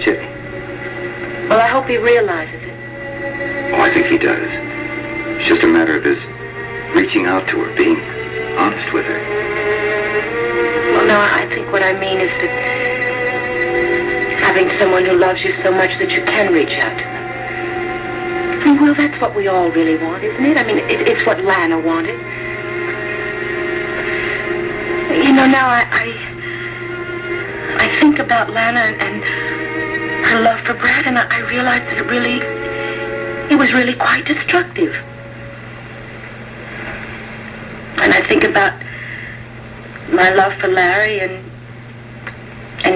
Jimmy. Well, I hope he realizes it. Oh, I think he does. It's just a matter of his reaching out to her, being honest with her. Well, no, I think what I mean is that having someone who loves you so much that you can reach out to them. I mean, well, that's what we all really want, isn't it? I mean, it's what Lana wanted. You know, now I think about Lana and her love for Brad, and I realize that it was really quite destructive. And I think about my love for Larry, and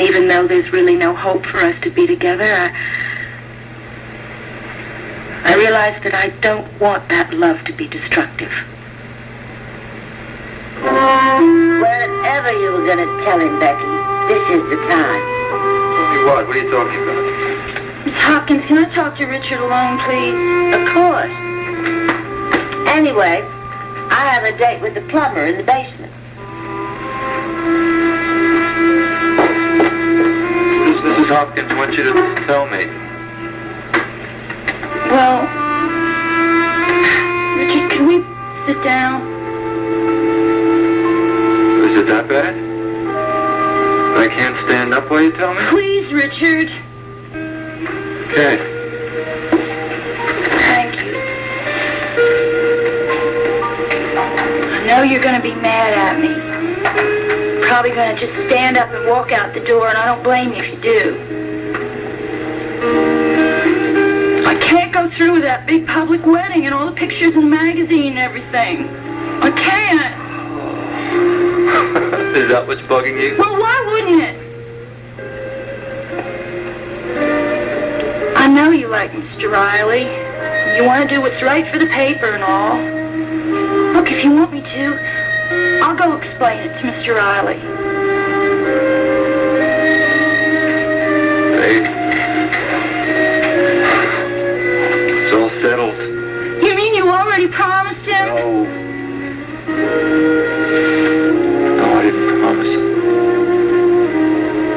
even though there's really no hope for us to be together, I realize that I don't want that love to be destructive. Whatever you were going to tell him, Becky, this is the time. Tell me what? What are you talking about? Miss Hopkins, can I talk to Richard alone, please? Of course. Anyway, I have a date with the plumber in the basement. What does Mrs. Hopkins want you to tell me? Well, Richard, can we sit down? Is it that bad? I can't stand up while you tell me? Please, Richard. Okay. Thank you. I know you're going to be mad at me. Probably going to just stand up and walk out the door, and I don't blame you if you do. I can't go through with that big public wedding and all the pictures in the magazine and everything. I can't. Is that what's bugging you? Well, why wouldn't it? I know you like Mr. Reilly. You want to do what's right for the paper and all. Look, if you want me to, I'll go explain it to Mr. Reilly. Hey. It's all settled. You mean you already promised him? No. No, I didn't promise.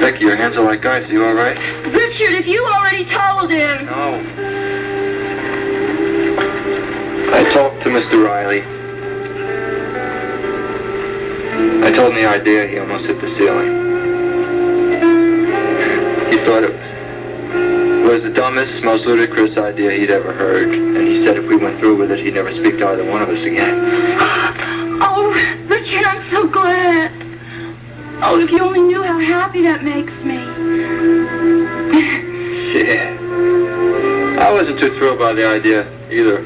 Becky, your hands are like ice. Are you all right? Richard, if you already told him. No. I talked to Mr. Reilly. I told him the idea. He almost hit the ceiling. He thought it was the dumbest, most ludicrous idea he'd ever heard. And he said if we went through with it, he'd never speak to either one of us again. Oh, Richard, I'm so glad. Oh, if you only knew how happy that makes me. Yeah. I wasn't too thrilled by the idea either.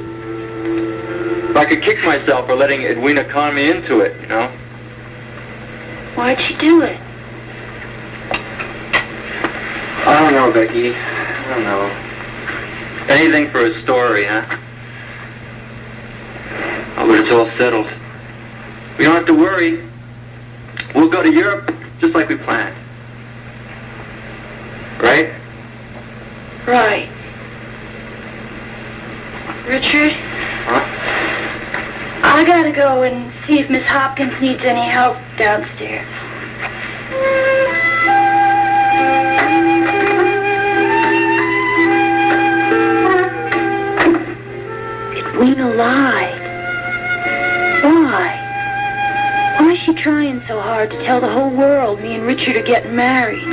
If I could kick myself for letting Edwina con me into it, you know? Why'd she do it? I don't know, Becky. I don't know. Anything for a story, huh? Oh, but it's all settled. We don't have to worry. We'll go to Europe just like we planned. Right? Right. Richard? Huh? I gotta go and see if Miss Hopkins needs any help downstairs. Edwina lied. Why? Why is she trying so hard to tell the whole world me and Richard are getting married?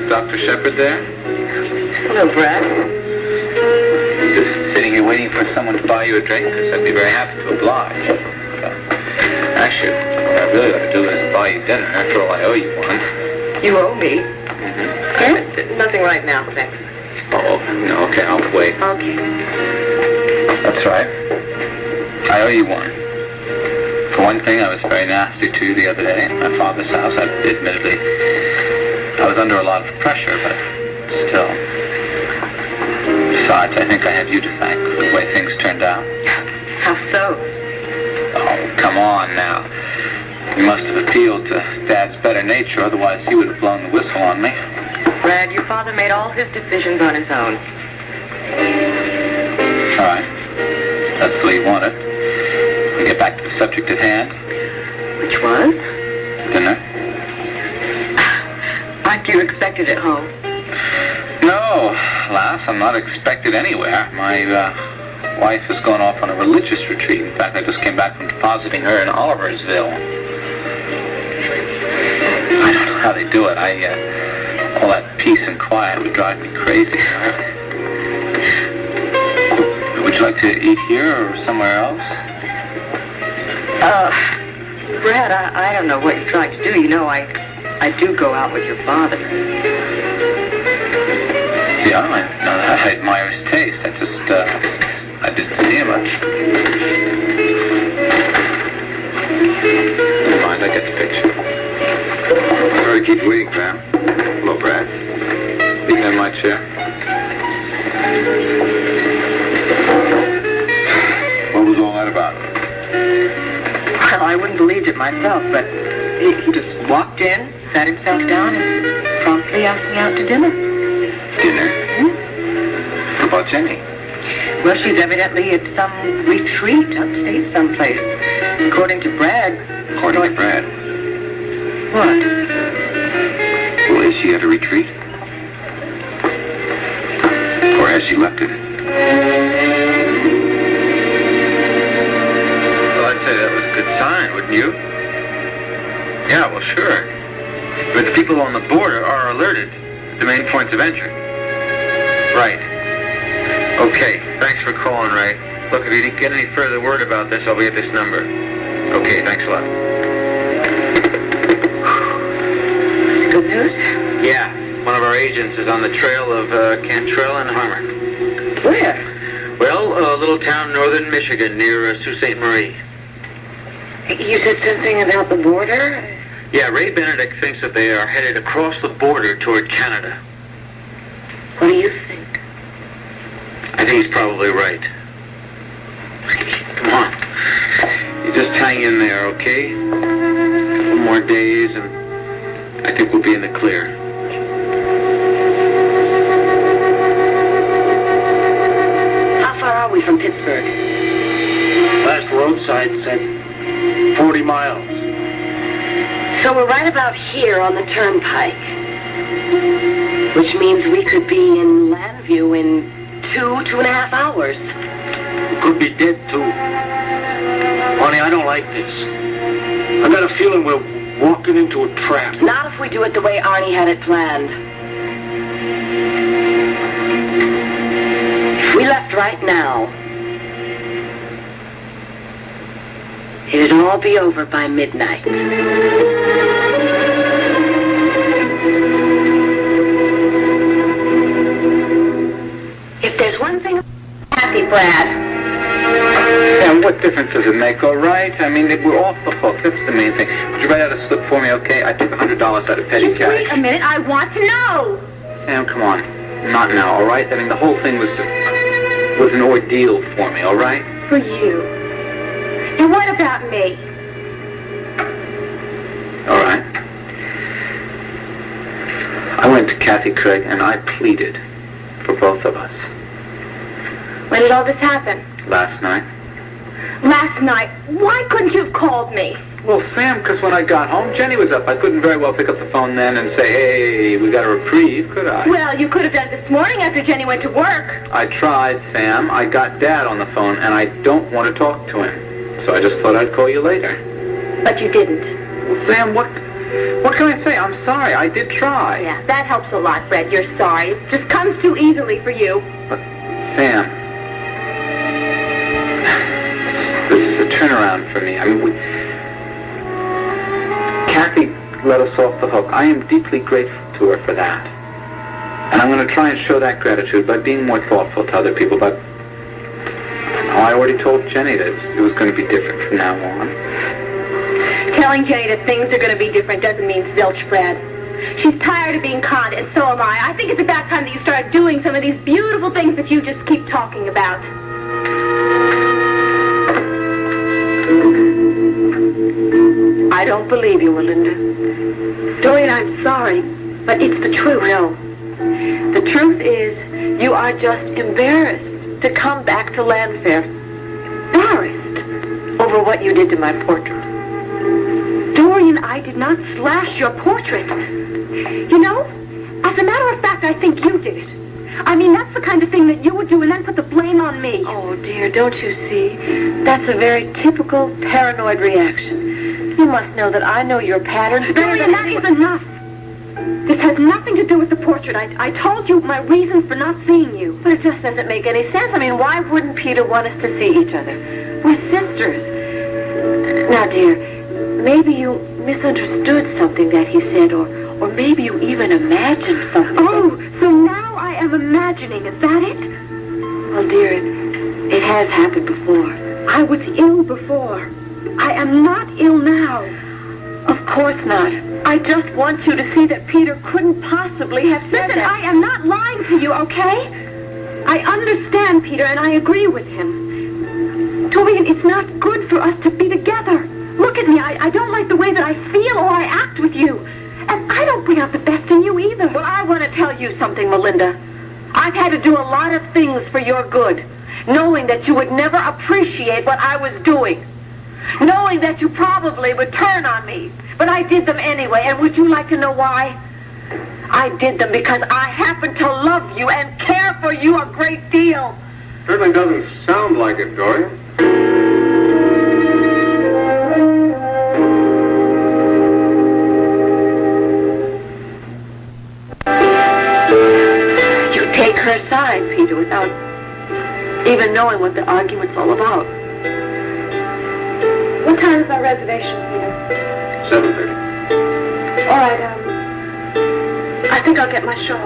Dr. Shepard there? Hello, Brad. Just sitting here waiting for someone to buy you a drink, because I'd be very happy to oblige. Actually, what I really ought to do is buy you dinner. After all, I owe you one. You owe me? Mm-hmm. Yes? Nothing right now, thanks. Oh, no, okay, I'll wait. Okay. That's right. I owe you one. For one thing, I was very nasty to you the other day at my father's house. Admittedly, I was under a lot of pressure, but still. Besides, I think I have you to thank for the way things turned out. How so? Oh, come on now. He must have appealed to Dad's better nature, otherwise he would have blown the whistle on me. Brad, your father made all his decisions on his own. All right. That's the way he wanted. We get back to the subject at hand. Which was? Dinner. Aren't you expected at home? No, lass, I'm not expected anywhere. My wife has gone off on a religious retreat. In fact, I just came back from depositing her in Oliversville. I don't know how they do it. All that peace and quiet would drive me crazy. Would you like to eat here or somewhere else? Brad, I don't know what you're trying to do. You know, I do go out with your father. Yeah, I know that. I admire his taste. I didn't see him much. Never mind, I get the picture. Sorry to keep you waiting, Pam. Hello, Brad. You can have my chair. What was all that about? Well, I wouldn't believe it myself, but he just walked in, sat himself down, and promptly asked me out to dinner. Dinner? What about Jenny? Well, she's evidently at some retreat upstate someplace. According to Brad... According to Brad? What? Well, is she at a retreat? Or has she left it? Well, I'd say that was a good sign, wouldn't you? Yeah, well, sure. But the people on the border are alerted to main points of entry. Right. Okay, thanks for calling, Ray. Look, if you didn't get any further word about this, I'll be at this number. Okay, thanks a lot. It's good news? Yeah, one of our agents is on the trail of Cantrell and Harmon. Where? Well, a little town northern Michigan near Sault Ste. Marie. You said something about the border? Yeah, Ray Benedict thinks that they are headed across the border toward Canada. What do you think? I think he's probably right. Come on. You just hang in there, okay? A couple more days and I think we'll be in the clear. How far are we from Pittsburgh? Last roadside said 40 miles. So we're right about here on the turnpike. Which means we could be in Landview in 2.5 hours. Could be dead, too. Honey, I don't like this. I got a feeling we're walking into a trap. Not if we do it the way Arnie had it planned. If we left right now, it'd all be over by midnight. If there's one thing happy, Brad. Sam, what difference does it make, all right? I mean, we're off the hook. That's the main thing. Would you write out a slip for me, okay? I took $100 out of petty Just cash. wait a minute. I want to know. Sam, come on. Not now, all right? I mean, the whole thing was an ordeal for me, all right? For you. And what about me? All right. I went to Cathy, Craig, and I pleaded for both of us. When did all this happen? Last night. Last night. Why couldn't you have called me? Well, Sam, because when I got home, Jenny was up. I couldn't very well pick up the phone then and say, hey, we got a reprieve, could I? Well, you could have done it this morning after Jenny went to work. I tried, Sam. I got Dad on the phone, and I don't want to talk to him. So I just thought I'd call you later. But you didn't. Well, Sam, what can I say? I'm sorry. I did try. Yeah, that helps a lot, Fred. You're sorry. It just comes too easily for you. But, Sam, this is a turnaround for me. I mean, Cathy let us off the hook. I am deeply grateful to her for that. And I'm going to try and show that gratitude by being more thoughtful to other people. But I already told Jenny that it was going to be different from now on. Telling Jenny that things are going to be different doesn't mean zilch, Fred. She's tired of being conned, and so am I. I think it's about time that you start doing some of these beautiful things that you just keep talking about. I don't believe you, Melinda. Dorian, I'm sorry, but it's the truth. No. The truth is, you are just embarrassed to come back to Landfair. Embarrassed over what you did to my portrait. Dorian, I did not slash your portrait. You know, as a matter of fact, I think you did it. I mean, that's the kind of thing that you would do and then put the blame on me. Oh, dear, don't you see? That's a very typical paranoid reaction. You must know that I know your patterns better Dorian, than that is enough. This has nothing to do with the portrait. I told you my reasons for not seeing you. But it just doesn't make any sense. I mean, why wouldn't Peter want us to see each other? We're sisters. Now, dear, maybe you misunderstood something that he said, or maybe you even imagined something. Oh, so now I am imagining. Is that it? Well, dear, it has happened before. I was ill before. I am not ill now. Of course not. I just want you to see that Peter couldn't possibly have said Listen, that. I am not lying to you, okay? I understand Peter, and I agree with him. Dorian, it's not good for us to be together. Look at me. I don't like the way that I feel or I act with you. And I don't bring out the best in you either. Well, I want to tell you something, Melinda. I've had to do a lot of things for your good, knowing that you would never appreciate what I was doing. Knowing that you probably would turn on me. But I did them anyway, and would you like to know why? I did them because I happen to love you and care for you a great deal. Certainly doesn't sound like it, Dorian. You take her side, Peter, without even knowing what the argument's all about. What time is our reservation, Peter? 7:30. All right, I think I'll get my shawl.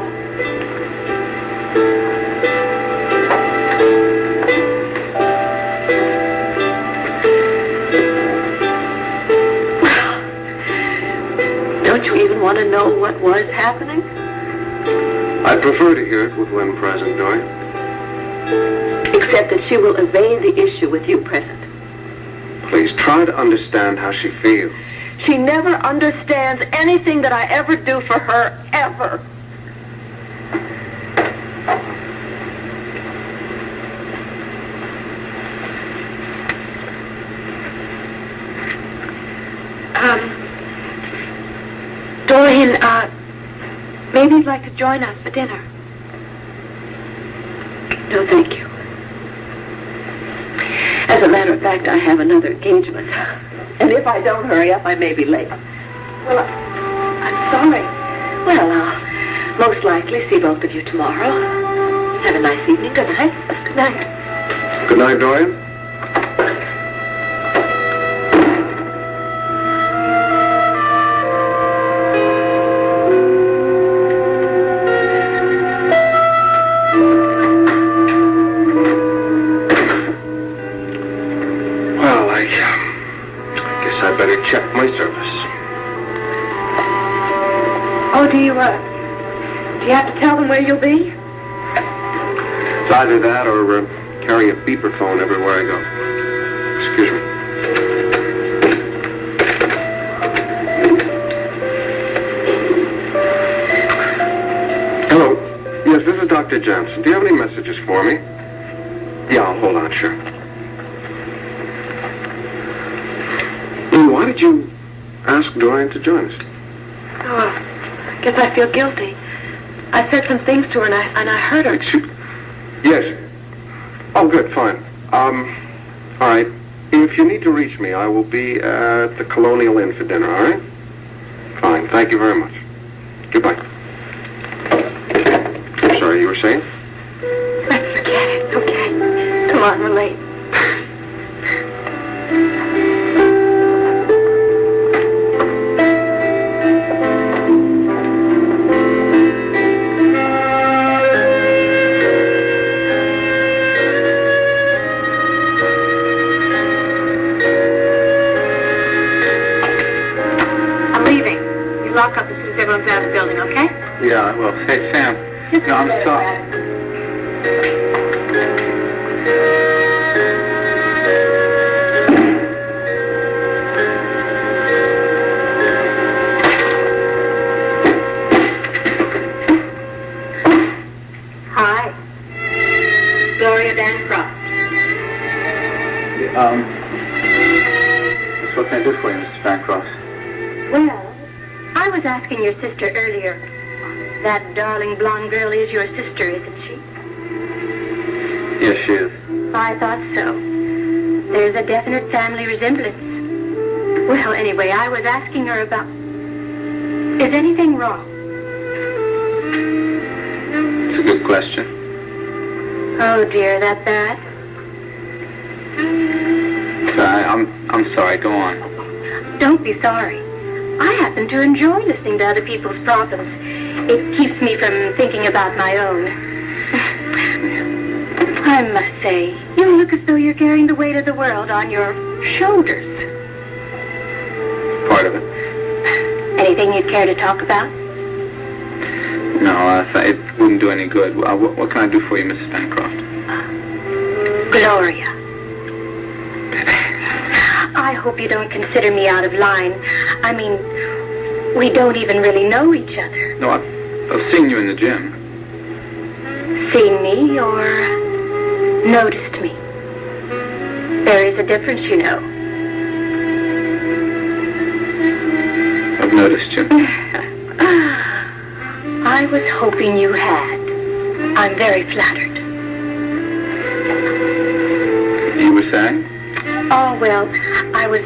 Don't you even want to know what was happening? I'd prefer to hear it with Lynn present, Dorian. Except that she will evade the issue with you present. Please try to understand how she feels. She never understands anything that I ever do for her, ever. Dorian, maybe you'd like to join us for dinner. No, thank you. As a matter of fact, I have another engagement. And if I don't hurry up, I may be late. Well, I'm sorry. Well, I'll most likely see both of you tomorrow. Have a nice evening. Good night. Good night. Good night, Dorian. I better check my service. Oh, do you have to tell them where you'll be? It's either that or carry a beeper phone everywhere I go. Excuse me. Hello. Yes, this is Dr. Jameson. Do you have any messages for me? Yeah, I'll hold on, sure. Why did you ask Dorian to join us? Oh, I guess I feel guilty. I said some things to her and I hurt her. Yes. Oh, good, fine. All right. If you need to reach me, I will be at the Colonial Inn for dinner, all right? Fine, thank you very much. Goodbye. I'm sorry, you were saying? Let's forget it, okay? Come on, we're late. Lock up as soon as everyone's out of the building, okay? Yeah, I will. Hey, Sam. No, I'm sorry. can I do for you, Mrs. Bancroft? Well, I was asking your sister earlier. That darling blonde girl is your sister, isn't she? Yes, she is. I thought so. There's a definite family resemblance. Well, anyway, I was asking her about... Is anything wrong? It's a good question. Oh, dear, that bad? I'm sorry, go on. Don't be sorry. I happen to enjoy listening to other people's problems. It keeps me from thinking about my own. I must say, you look as though you're carrying the weight of the world on your shoulders. Part of it. Anything you'd care to talk about? No, it wouldn't do any good. What can I do for you, Mrs. Bancroft? Gloria. I hope you don't consider me out of line. I mean, we don't even really know each other. No, I've seen you in the gym. Seen me or noticed me? There is a difference, you know. I've noticed you. I was hoping you had. I'm very flattered. You were saying? Oh, well, I was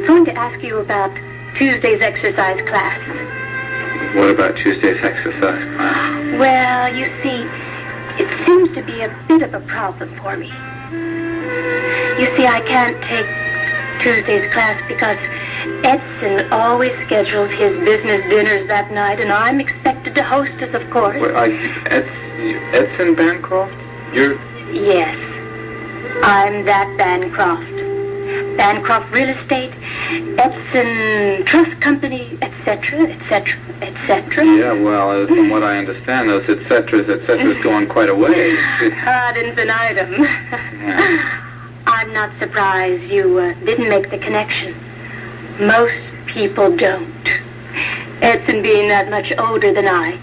going to ask you about Tuesday's exercise class. What about Tuesday's exercise class? Well, you see, it seems to be a bit of a problem for me. You see, I can't take Tuesday's class because Edson always schedules his business dinners that night, and I'm expected to hostess, of course. Well, Edson Bancroft? You're... Yes, I'm that Bancroft. Bancroft Real Estate, Edson Trust Company, etc., etc., etc. Yeah, well, from what I understand, those et ceteras going quite a way. Ad infinitum. Yeah. I'm not surprised you didn't make the connection. Most people don't. Edson being that much older than I.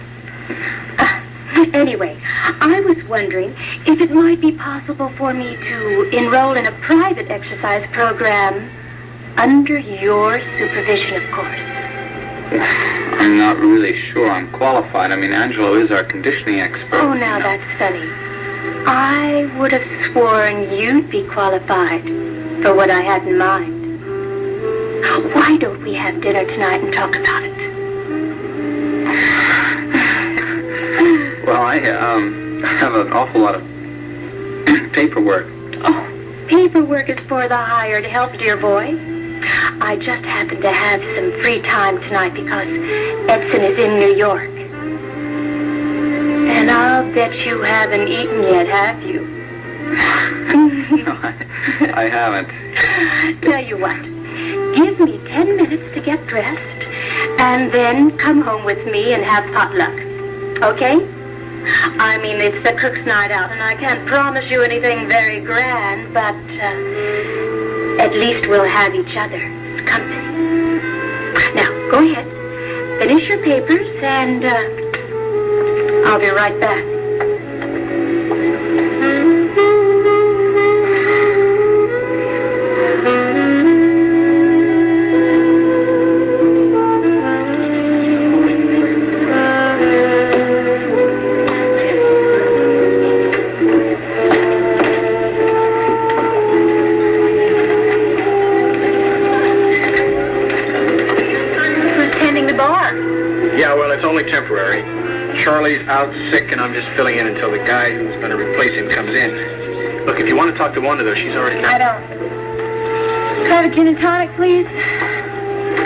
Anyway, I was wondering if it might be possible for me to enroll in a private exercise program under your supervision, of course. I'm not really sure I'm qualified. I mean, Angelo is our conditioning expert. Oh, now that's funny. I would have sworn you'd be qualified for what I had in mind. Why don't we have dinner tonight and talk about it? Well, I have an awful lot of paperwork. Oh, paperwork is for the hired help, dear boy. I just happen to have some free time tonight because Edson is in New York. And I'll bet you haven't eaten yet, have you? No, I haven't. Tell you what, give me 10 minutes to get dressed and then come home with me and have potluck. Okay? I mean, it's the cook's night out, and I can't promise you anything very grand, but at least we'll have each other's company. Now, go ahead. Finish your papers, and I'll be right back. Only temporary. Charlie's out sick, and I'm just filling in until the guy who's going to replace him comes in. Look, if you want to talk to one of those, she's already... I don't. Could I have a gin and tonic, please?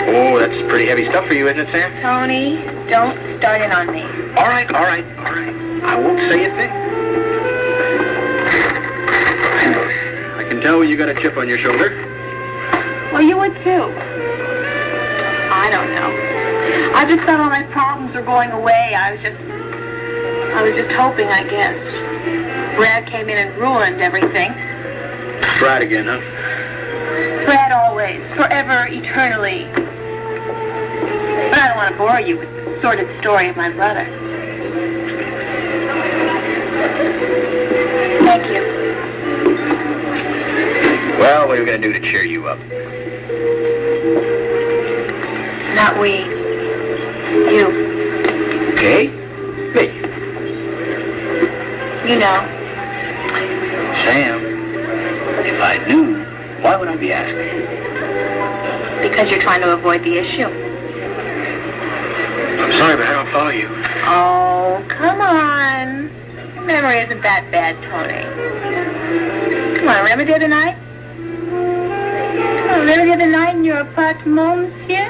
Oh, that's pretty heavy stuff for you, isn't it, Sam? Tony, don't start it on me. All right. I won't say a thing. I can tell you got a chip on your shoulder. Well, you would too. I don't know. I just thought all my problems were going away. I was just hoping, I guess. Brad came in and ruined everything. Brad again, huh? Brad always, forever, eternally. But I don't want to bore you with the sordid story of my brother. Thank you. Well, what are we going to do to cheer you up? Not we. You. Okay? Me. You know. Sam, if I knew, why would I be asking? Because you're trying to avoid the issue. I'm sorry, but I don't follow you. Oh, come on. Your memory isn't that bad, Tony. Come on, remember the other night? Come on, remember the other night in your apartment, monsieur?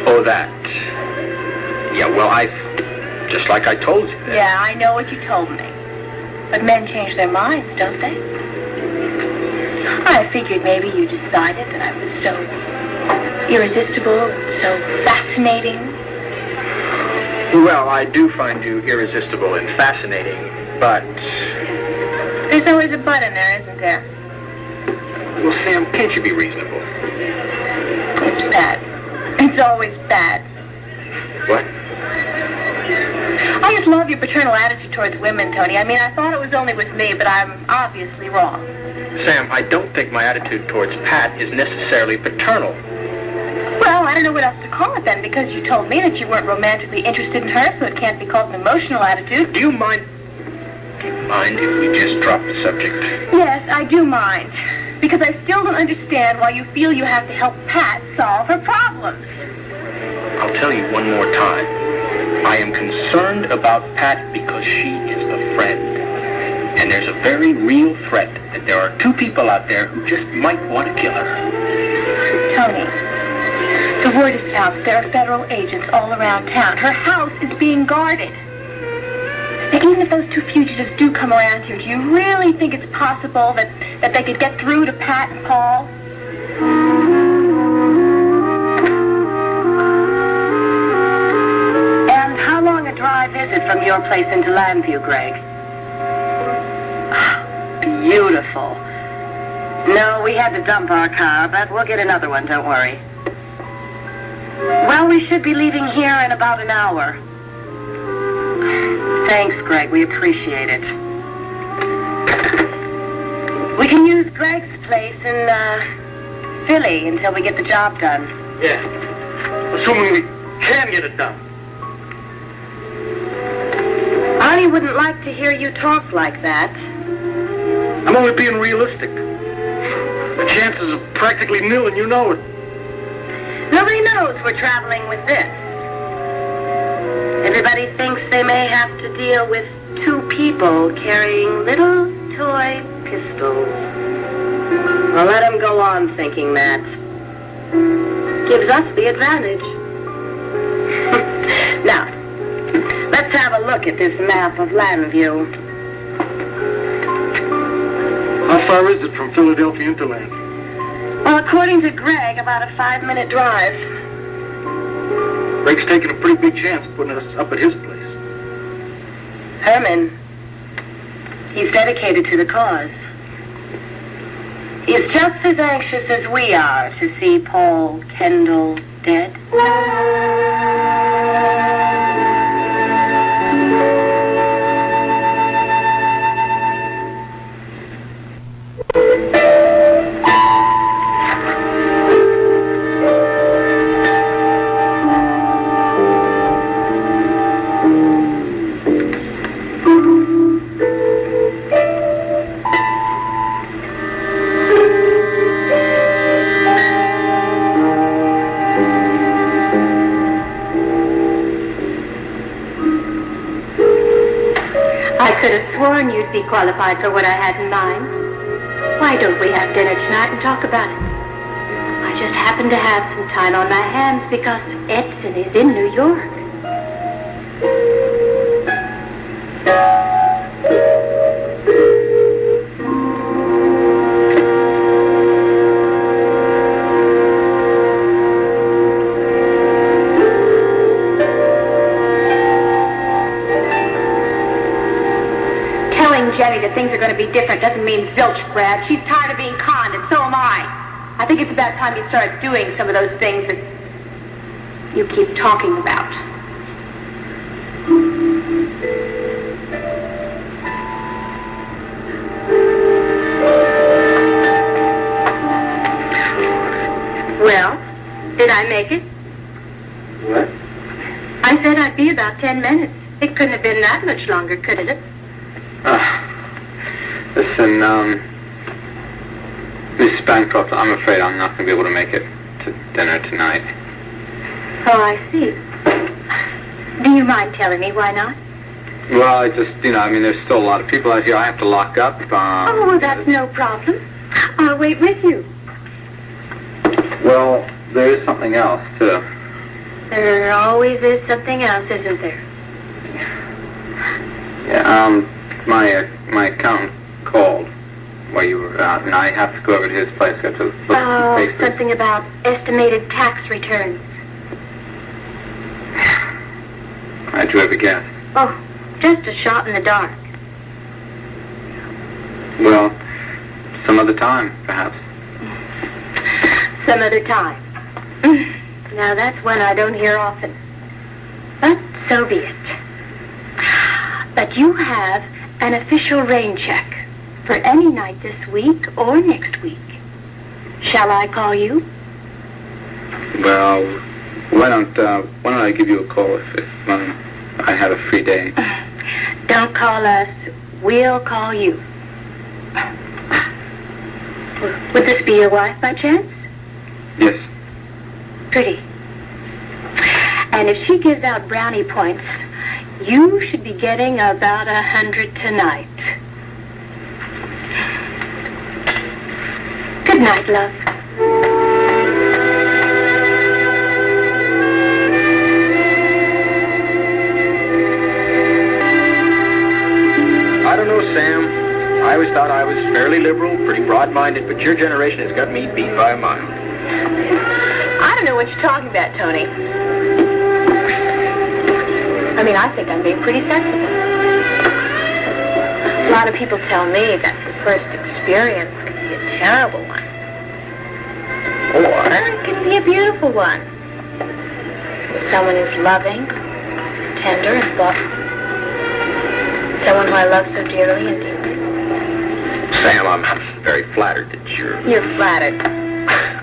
Oh, that. Yeah, well, just like I told you. Yeah, I know what you told me. But men change their minds, don't they? I figured maybe you decided that I was so irresistible and so fascinating. Well, I do find you irresistible and fascinating, but... There's always a but in there, isn't there? Well, Sam, can't you be reasonable? It's bad. It's always bad. What? I just love your paternal attitude towards women, Tony. I mean, I thought it was only with me, but I'm obviously wrong. Sam, I don't think my attitude towards Pat is necessarily paternal. Well, I don't know what else to call it then, because you told me that you weren't romantically interested in her, so it can't be called an emotional attitude. Do you mind if we just drop the subject? Yes, I do mind. Because I still don't understand why you feel you have to help Pat solve her problems. I'll tell you one more time. I am concerned about Pat because she is a friend. And there's a very real threat that there are two people out there who just might want to kill her. Tony, the word is out that there are federal agents all around town. Her house is being guarded. Now, even if those two fugitives do come around here, do you really think it's possible that they could get through to Pat and Paul? And how long a drive is it from your place into Landview, Greg? Beautiful. No, we had to dump our car, but we'll get another one, don't worry. Well, we should be leaving here in about an hour. Thanks, Greg. We appreciate it. We can use Greg's place in, Philly until we get the job done. Yeah. Assuming we can get it done. Arnie wouldn't like to hear you talk like that. I'm only being realistic. The chances are practically nil, and you know it. Nobody knows we're traveling with this. Everybody thinks they may have to deal with two people carrying little toy pistols. Well, let them go on thinking that. Gives us the advantage. Now, let's have a look at this map of Landview. How far is it from Philadelphia into Landview? Well, according to Greg, about a 5-minute drive. Greg's taking a pretty big chance putting us up at his place. Herman, he's dedicated to the cause. He's just as anxious as we are to see Paul Kendall dead. I could have sworn you'd be qualified for what I had in mind. Why don't we have dinner tonight and talk about it? I just happen to have some time on my hands because Edson is in New York. Jenny that things are going to be different doesn't mean zilch, Brad. She's tired of being conned, and so am I. I think it's about time you start doing some of those things that you keep talking about. Well, did I make it? What? I said I'd be about 10 minutes. It couldn't have been that much longer, could it? Listen, Miss Bancroft, I'm afraid I'm not going to be able to make it to dinner tonight. Oh, I see. Do you mind telling me why not? Well, I just, there's still a lot of people out here. I have to lock up. Oh, well, that's no problem. I'll wait with you. Well, there is something else, too. There always is something else, isn't there? Yeah, my accountant called while you were out, and I have to go over to his place. I have to look at the papers. Something about estimated tax returns. How'd you ever guess? Oh, just a shot in the dark. Well, some other time, perhaps. Some other time. Now, that's one I don't hear often. But so be it. But you have an official rain check for any night this week or next week. Shall I call you? Well, why don't I give you a call if I have a free day? Don't call us. We'll call you. Would this be your wife by chance? Yes. Pretty. And if she gives out brownie points, you should be getting about 100 tonight. Good night, love. I don't know, Sam. I always thought I was fairly liberal, pretty broad-minded, but your generation has got me beat by a mile. I don't know what you're talking about, Tony. I think I'm being pretty sensible. A lot of people tell me that the first experience can be a terrible one. Or it can be a beautiful one. With someone who's loving, tender, and thoughtful. Someone who I love so dearly and deeply. Sam, I'm very flattered that you're... You're flattered.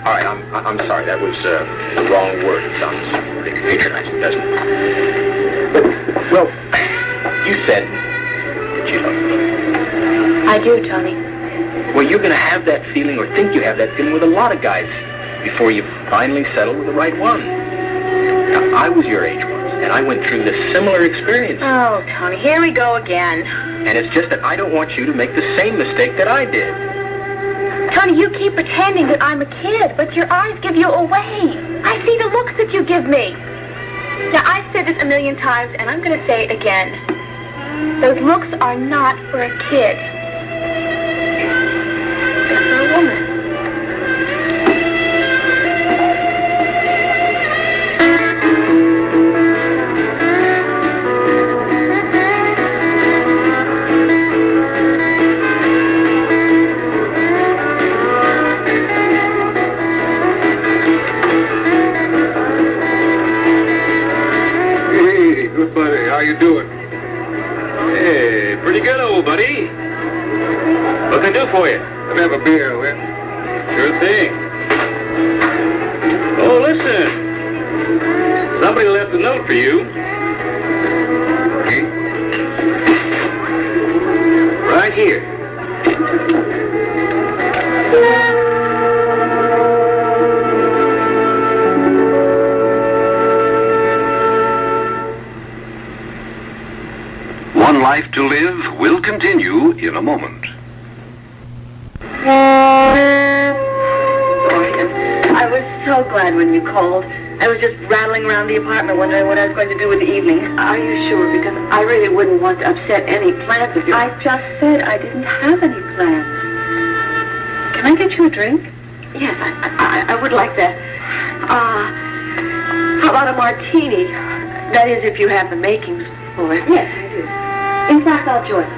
All right, I'm sorry. That was the wrong word. It sounds pretty patronizing, doesn't it? Well, you said that you love me. I do, Tony. Well, you're going to have that feeling, or think you have that feeling, with a lot of guys before you finally settle with the right one. Now, I was your age once, and I went through this similar experience. Oh, Tony, here we go again. And it's just that I don't want you to make the same mistake that I did. Tony, you keep pretending that I'm a kid, but your eyes give you away. I see the looks that you give me. Now, I've said this a million times, and I'm going to say it again. Those looks are not for a kid. They're for a woman. Good buddy, how you doing? Hey, pretty good, old buddy. What can I do for you? Let me have a beer, will you? Sure thing. Oh, listen. Somebody left a note for you. Okay. Right here. One Life to Live will continue in a moment. Dorian, I was so glad when you called. I was just rattling around the apartment wondering what I was going to do with the evening. Are you sure? Because I really wouldn't want to upset any plans of yours. I just said I didn't have any plans. Can I get you a drink? Yes, I would like that. How about a martini? That is, if you have the makings for it. Yes, I do. In fact, I'll join you.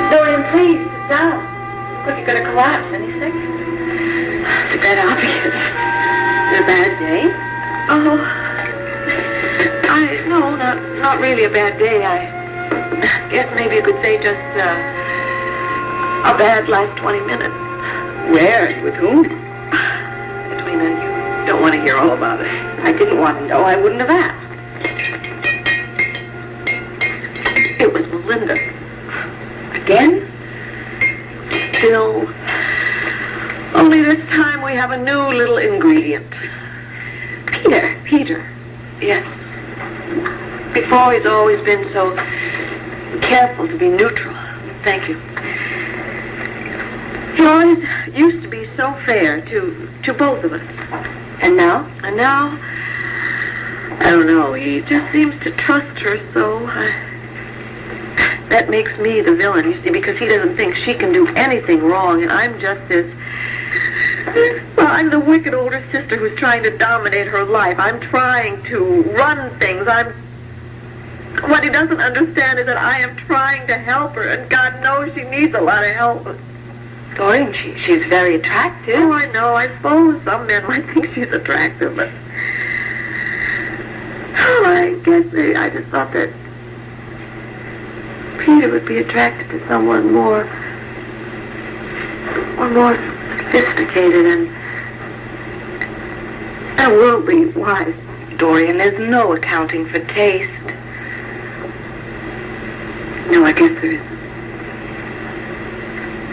Dorian, please, sit down. Look like you're going to collapse any second. It's a bit obvious. A bad day? Oh, no, not really a bad day. I guess maybe you could say just a bad last 20 minutes. Where? With whom? don't want to hear all about it. I didn't want to know. I wouldn't have asked. It was Melinda. Again? Still. Only this time we have a new little ingredient. Peter. Yes. Before he's always been so careful to be neutral. Thank you. He always used to be so fair to both of us. And now, I don't know, he just seems to trust her so. That makes me the villain, you see, because he doesn't think she can do anything wrong, and I'm just this... Well, I'm the wicked older sister who's trying to dominate her life. I'm trying to run things. What he doesn't understand is that I am trying to help her, and God knows she needs a lot of help. Dorian, she's very attractive. Oh, I know. I suppose some men might think she's attractive, but... Oh, I guess I just thought that Peter would be attracted to someone more sophisticated and worldly wise. Dorian, there's no accounting for taste. No, I guess there isn't.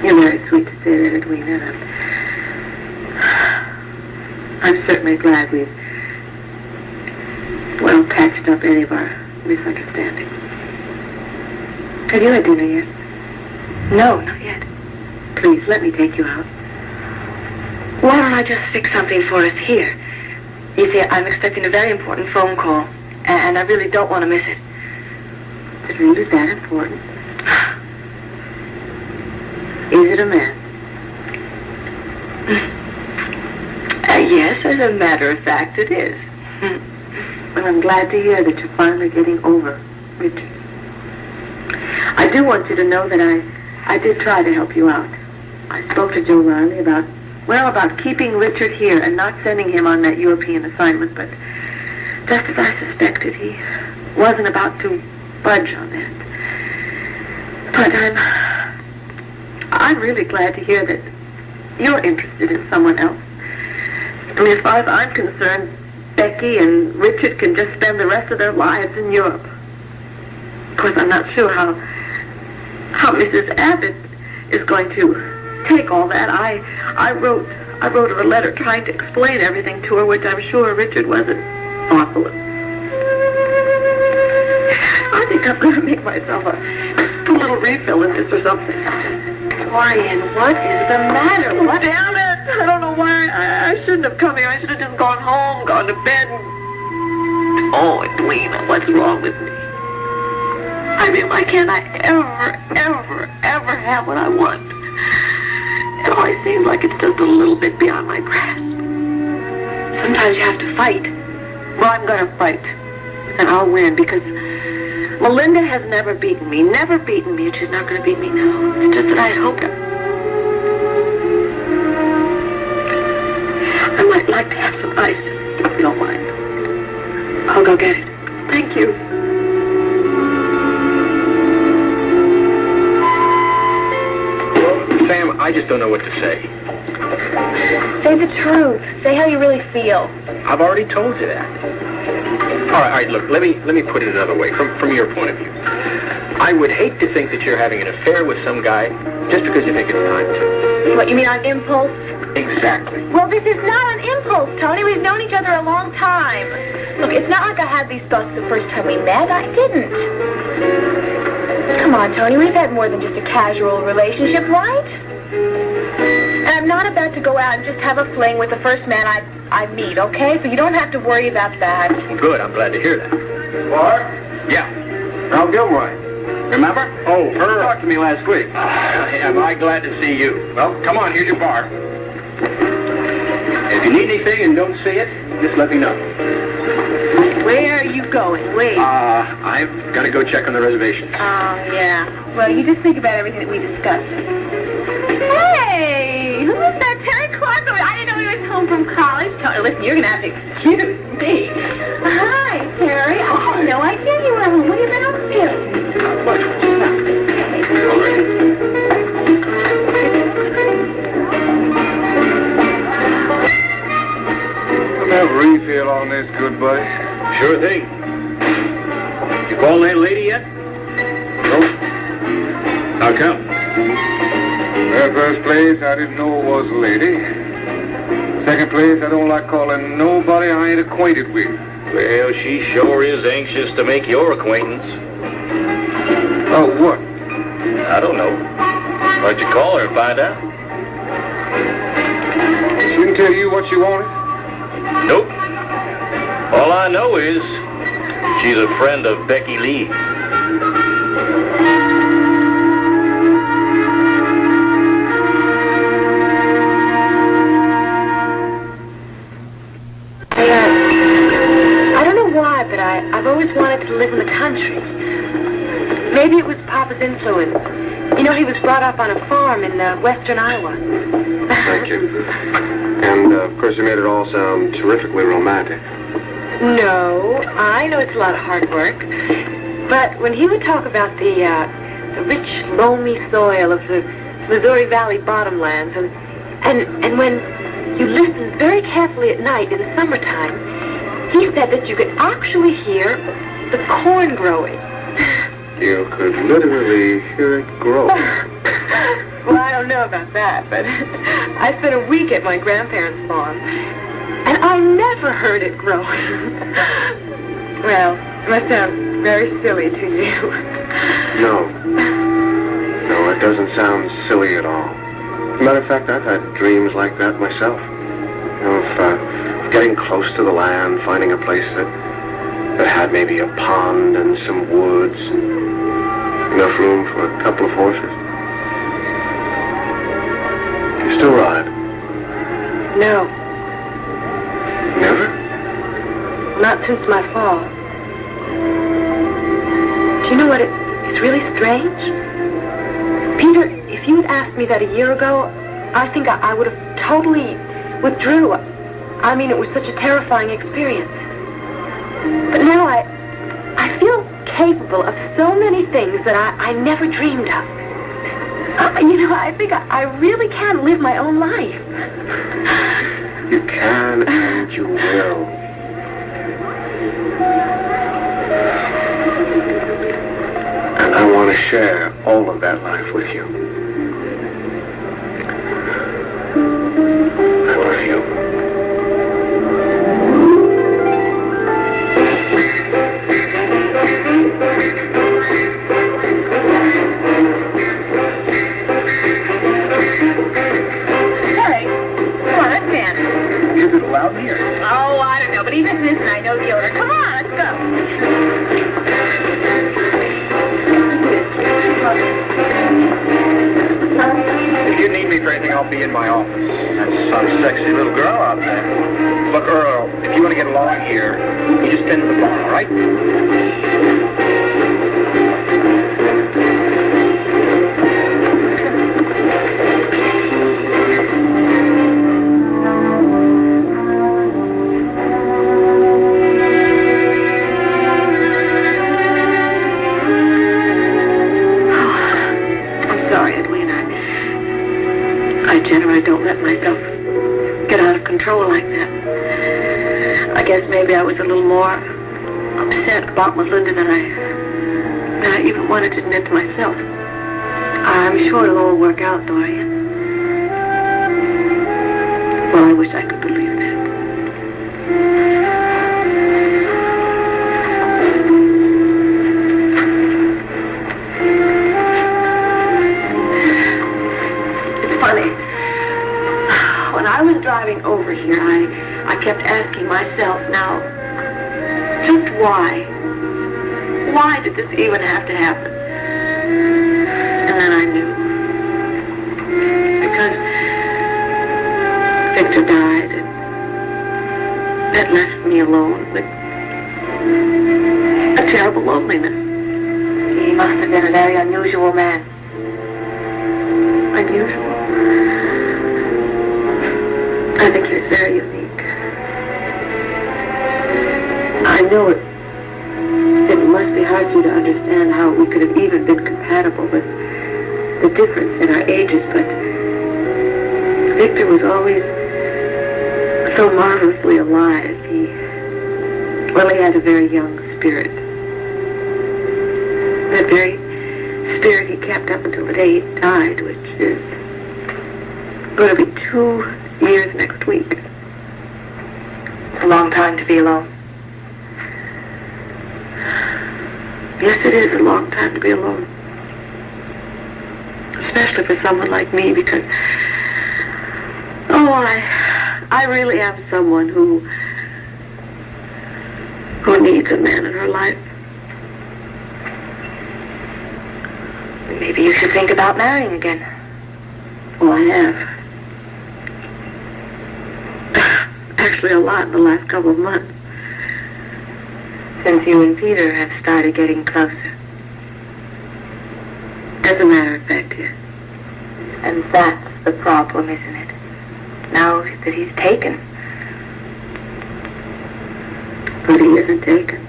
You're very sweet to say that, Edwina. I'm certainly glad we've patched up any of our misunderstandings. Have you had dinner yet? No, not yet. Please, let me take you out. Why don't I just fix something for us here? You see, I'm expecting a very important phone call, and I really don't want to miss it. Is it really that important? Is it a man? Yes, as a matter of fact, it is. Well, I'm glad to hear that you're finally getting over Richard. I do want you to know that I did try to help you out. I spoke to Joe Reilly about keeping Richard here and not sending him on that European assignment, but just as I suspected, he wasn't about to budge on that. But I'm really glad to hear that you're interested in someone else. I mean, as far as I'm concerned, Becky and Richard can just spend the rest of their lives in Europe. Of course, I'm not sure how Mrs. Abbott is going to take all that. I wrote her a letter trying to explain everything to her, which I'm sure Richard wasn't thoughtful of. I think I'm going to make myself a little refill in this or something. Dorian, what is the matter? What? Damn it! I don't know why. I shouldn't have come here. I should have just gone home, gone to bed. Oh, Edwina, what's wrong with me? I mean, why can't I ever have what I want? It always seems like it's just a little bit beyond my grasp. Sometimes you have to fight. Well, I'm going to fight. And I'll win because Melinda has never beaten me, and she's not going to beat me now. It's just that I hoped I might like to have some ice, if you don't mind. I'll go get it. Thank you. Sam, I just don't know what to say. Say the truth. Say how you really feel. I've already told you that. All right, look, let me put it another way, from your point of view. I would hate to think that you're having an affair with some guy just because you think it's time to. What, you mean on impulse? Exactly. Well, this is not an impulse, Tony. We've known each other a long time. Look, it's not like I had these thoughts the first time we met. I didn't. Come on, Tony. We've had more than just a casual relationship, right? And I'm not about to go out and just have a fling with the first man I meet, okay? So you don't have to worry about that. Well, good. I'm glad to hear that. Bart? Yeah. Earl Gilroy. Remember? Oh, her. You talked to me last week. Am I glad to see you? Well, come on. Here's your bar. If you need anything and don't see it, just let me know. Where are you going? Wait. I've got to go check on the reservations. Yeah. Well, you just think about everything that we discussed. Hey! Who's that? Terry Clark? I didn't know he was home from college. Tony, listen, you're going to have to excuse me. Hi, Terry. I had no idea you were home. What have you been up to? Have a refill on this, good buddy. Sure thing. You call that lady yet? Nope. How come? Well, first place, I didn't know it was a lady. Second place, I don't like calling nobody I ain't acquainted with. Well, she sure is anxious to make your acquaintance. Oh, what? I don't know. Why don't you call her and find out? She didn't tell you what she wanted? Nope. All I know is she's a friend of Becky Lee. I don't know why, but I've always wanted to live in the country. Maybe it was Papa's influence. You know, he was brought up on a farm in western Iowa. Thank you. And, of course, you made it all sound terrifically romantic. No, I know it's a lot of hard work. But when he would talk about the rich, loamy soil of the Missouri Valley bottomlands, and when you listened very carefully at night in the summertime, he said that you could actually hear the corn growing. You could literally hear it grow. Well, I don't know about that, but I spent a week at my grandparents' farm, and I never heard it growing. Well, it must sound very silly to you. No, it doesn't sound silly at all. As a matter of fact, I've had dreams like that myself. You know, of getting close to the land, finding a place that had maybe a pond and some woods and enough room for a couple of horses. You still ride? No, Never? not since my fall. Do you know what? It's really strange. Peter, if you had asked me that a year ago, I think I would have totally withdrew. I mean, it was such a terrifying experience. But now I feel capable of so many things that I never dreamed of. You know, I think I really can live my own life. You can and you will. And I want to share all of that life with you. I love you. Out here. Oh, I don't know, but even this and I know the owner. Come on, let's go. If you need me for anything, I'll be in my office. That's some sexy little girl out there. Look, Earl, if you want to get along here, you just tend to the bar, all right? I don't let myself get out of control like that. I guess maybe I was a little more upset about Melinda than I even wanted to admit to myself. I'm sure it'll all work out, Dorian. Well, I wish I could believe that. It's funny. When I was driving over here, I kept asking myself, now, just why? Why did this even have to happen? And then I knew. It's because Victor died, and that left me alone with a terrible loneliness. He must have been a very unusual man. Unusual? I think he was very unique. I know it must be hard for you to understand how we could have even been compatible with the difference in our ages, but Victor was always so marvelously alive. He had a very young spirit. That very spirit he kept up until the day he died, which is going to be 2 years next week. It's a long time to be alone. Yes, it is a long time to be alone. Especially for someone like me, because, I really am someone who needs a man in her life. Maybe you should think about marrying again. Well, I have. Actually, a lot in the last couple of months. Since you and Peter have started getting closer. As a matter of fact, yes. And that's the problem, isn't it? Now that he's taken. But he isn't taken.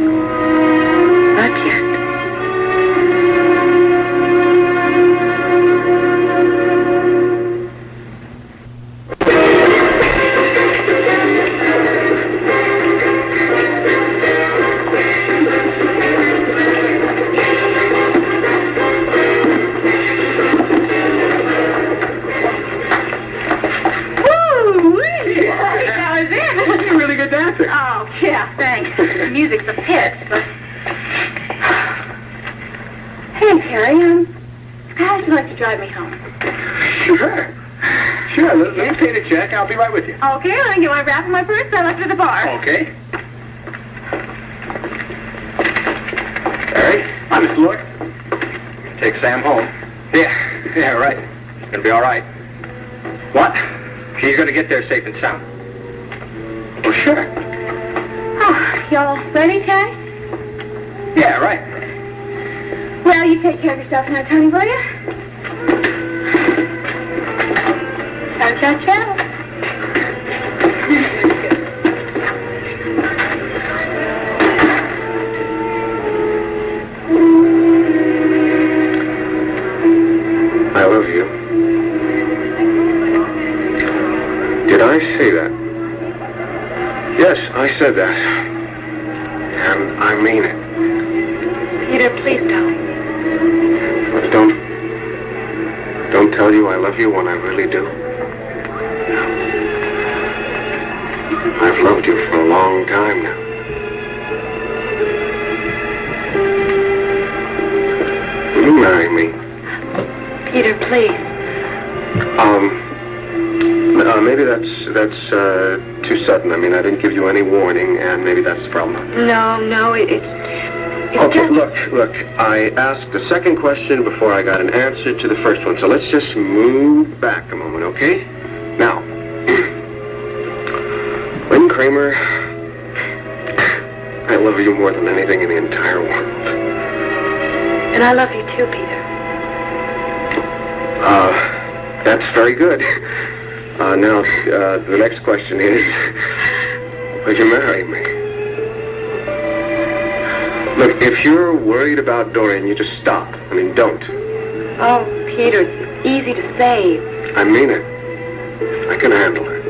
Not yet. Music's a pit, but... Hey, Terry, how would you like to drive me home? Sure. Let me pay the check. I'll be right with you. Okay, I'll get my wrap and my purse. I left it at the bar. Okay. Harry? Hi, Mr. Lord. Take Sam home. Yeah, right. It's gonna be all right. What? She's gonna get there safe and sound. Oh, sure. Y'all ready, Terry? Yeah, right. Well, you take care of yourself now, Tony, will you? Ciao. I love you. Did I say that? Yes, I said that. And I mean it. Peter, please don't. Don't tell you I love you when I really do. I've loved you for a long time now. Will you marry me? Peter, please. Maybe that's too sudden. I mean, I didn't give you any warning, and maybe that's the problem. No, it's okay, just... look, I asked the second question before I got an answer to the first one, so let's just move back a moment, okay? Now, Lynn Cramer, I love you more than anything in the entire world. And I love you too, Peter. That's very good. Now, the next question is, would you marry me? Look, if you're worried about Dorian, you just stop. I mean, don't. Oh, Peter, it's easy to say. I mean it. I can handle her.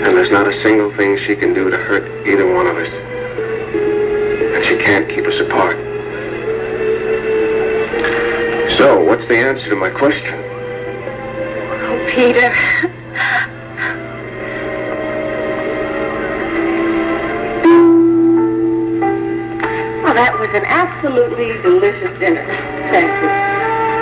And there's not a single thing she can do to hurt either one of us. And she can't keep us apart. So, what's the answer to my question? Oh, Peter. Well, that was an absolutely delicious dinner. Thank you.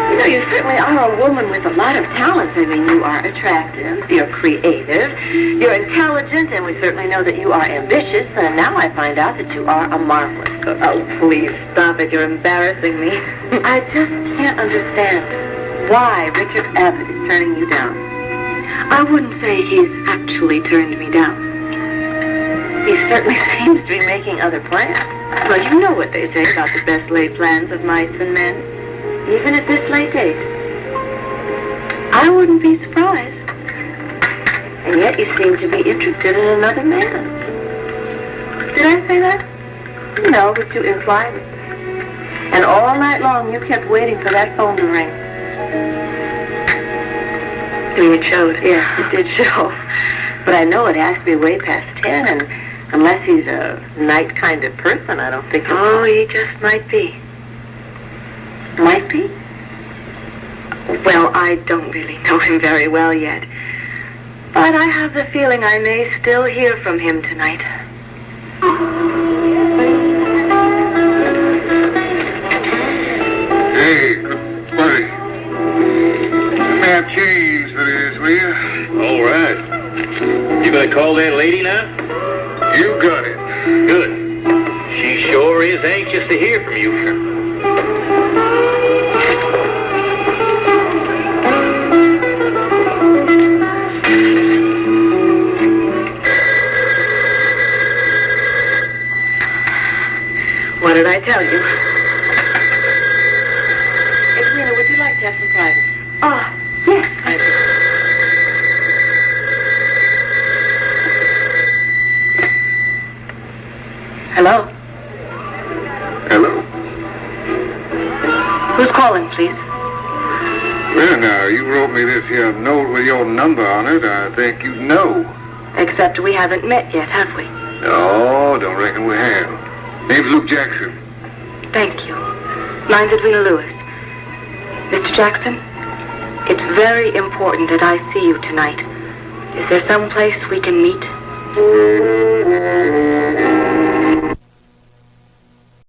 You know, you certainly are a woman with a lot of talents. I mean, you are attractive, you're creative, you're intelligent, and we certainly know that you are ambitious, and now I find out that you are a marvelous cook. Oh, please, stop it. You're embarrassing me. I just can't understand why Richard Abbott is turning you down. I wouldn't say he's actually turned me down. He certainly seems to be making other plans. Well, you know what they say about the best laid plans of mice and men. Even at this late date. I wouldn't be surprised. And yet you seem to be interested in another man. Did I say that? No, but you implied it. And all night long you kept waiting for that phone to ring. I mean, it showed. Yeah, it did show. But I know it has to be way past 10, and unless he's a night kind of person, I don't think it's... Oh, he just might be. Might be? Well, I don't really know him very well yet. But I have the feeling I may still hear from him tonight. Hey, buddy. Let me have change for this, will you? All right. You gonna call that lady now? You got it. Good. She sure is anxious to hear from you. What did I tell you? Edwina, would you like to have some private? Yes. Thank you. Hello? Hello? Who's calling, please? Well, now, you wrote me this here note with your number on it. I think you know. Except we haven't met yet, have we? No, don't reckon we have. Name's Luke Jackson. Thank you. Mine's Edwina Lewis. Mr. Jackson, it's very important that I see you tonight. Is there some place we can meet?